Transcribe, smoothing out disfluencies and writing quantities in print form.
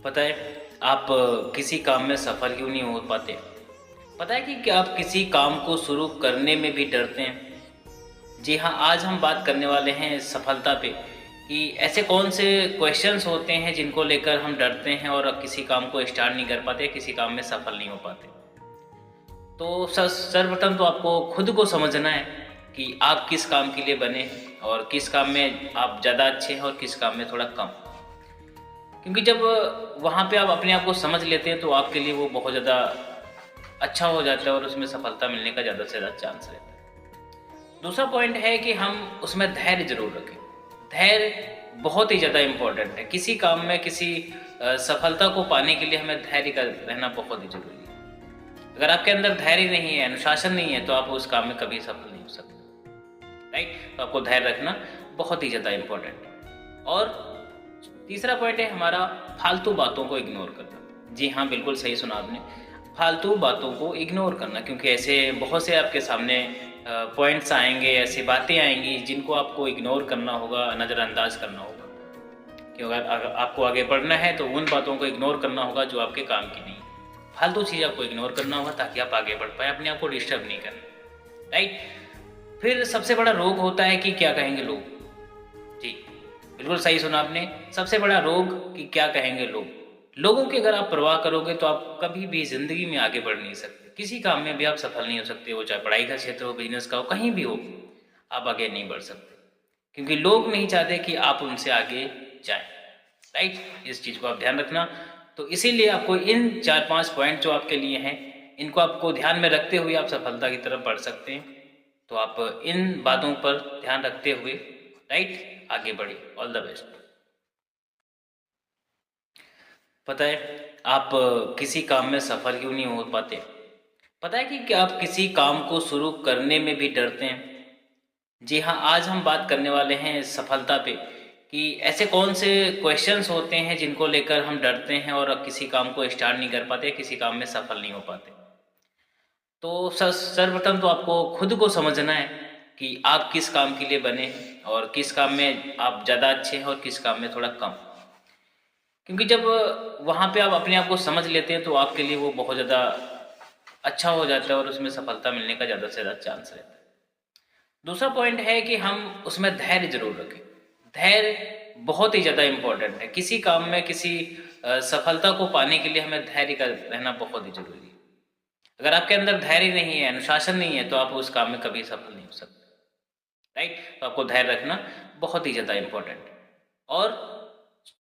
पता है आप किसी काम में सफल क्यों नहीं हो पाते? पता है कि आप किसी काम को शुरू करने में भी डरते हैं? जी हाँ, आज हम बात करने वाले हैं सफलता पे कि ऐसे कौन से क्वेश्चंस होते हैं जिनको लेकर हम डरते हैं और किसी काम को स्टार्ट नहीं कर पाते, किसी काम में सफल नहीं हो पाते। तो सर्वप्रथम तो आपको खुद को समझना है कि आप किस काम के लिए बने हैं और किस काम में आप ज़्यादा अच्छे हैं और किस काम में थोड़ा कम। क्योंकि जब वहाँ पे आप अपने आप को समझ लेते हैं तो आपके लिए वो बहुत ज़्यादा अच्छा हो जाता है और उसमें सफलता मिलने का ज़्यादा से ज़्यादा चांस रहता है। दूसरा पॉइंट है कि हम उसमें धैर्य ज़रूर रखें। धैर्य बहुत ही ज़्यादा इम्पोर्टेंट है। किसी काम में किसी सफलता को पाने के लिए हमें धैर्य का रहना बहुत ही ज़रूरी है। अगर आपके अंदर धैर्य नहीं है, अनुशासन नहीं है, तो आप उस काम में कभी सफल नहीं हो सकते। राइट? तो आपको धैर्य रखना बहुत ही ज़्यादा इम्पोर्टेंट है। और तीसरा पॉइंट है हमारा फालतू बातों को इग्नोर करना। जी हाँ, बिल्कुल सही सुना आपने। फालतू बातों को इग्नोर करना, क्योंकि ऐसे बहुत से आपके सामने पॉइंट्स आएंगे, ऐसी बातें आएंगी जिनको आपको इग्नोर करना होगा, नज़रअंदाज करना होगा। कि अगर आपको आगे बढ़ना है तो उन बातों को इग्नोर करना होगा जो आपके काम की नहीं है। फालतू चीज़ आपको इग्नोर करना होगा ताकि आप आगे बढ़ पाए, अपने आप को डिस्टर्ब नहीं करना। राइट? फिर सबसे बड़ा रोग होता है कि क्या कहेंगे लोग। जी, बिल्कुल सही सुना आपने। सबसे बड़ा रोग कि क्या कहेंगे लोग। लोगों की अगर आप परवाह करोगे तो आप कभी भी ज़िंदगी में आगे बढ़ नहीं सकते। किसी काम में भी आप सफल नहीं हो सकते, वो चाहे पढ़ाई का क्षेत्र हो, बिज़नेस का हो, कहीं भी हो, आप आगे नहीं बढ़ सकते। क्योंकि लोग नहीं चाहते कि आप उनसे आगे जाएँ। राइट? इस चीज़ को आप ध्यान रखना। तो इसीलिए आपको इन 4-5 पॉइंट जो आपके लिए हैं, इनको आपको ध्यान में रखते हुए आप सफलता की तरफ बढ़ सकते हैं। तो आप इन बातों पर ध्यान रखते हुए राइट आगे बढ़िए। All the best. पता है आप किसी काम में सफल क्यों नहीं हो पाते? पता है कि आप किसी काम को शुरू करने में भी डरते हैं? जी हाँ, आज हम बात करने वाले हैं सफलता पे कि ऐसे कौन से क्वेश्चंस होते हैं जिनको लेकर हम डरते हैं और किसी काम को स्टार्ट नहीं कर पाते, किसी काम में सफल नहीं हो पाते। तो सर्वप्रथम तो आपको खुद को समझना है कि आप किस काम के लिए बने हैं और किस काम में आप ज़्यादा अच्छे हैं और किस काम में थोड़ा कम। क्योंकि जब वहाँ पे आप अपने आप को समझ लेते हैं तो आपके लिए वो बहुत ज़्यादा अच्छा हो जाता है और उसमें सफलता मिलने का ज़्यादा से ज़्यादा चांस रहता है। दूसरा पॉइंट है कि हम उसमें धैर्य ज़रूर रखें। धैर्य बहुत ही ज़्यादा इम्पोर्टेंट है। किसी काम में किसी सफलता को पाने के लिए हमें धैर्य का रहना बहुत ही ज़रूरी है। अगर आपके अंदर धैर्य नहीं है, अनुशासन नहीं है, तो आप उस काम में कभी सफल नहीं हो सकते। राइट? तो आपको धैर्य रखना बहुत ही ज़्यादा इम्पोर्टेंट है। और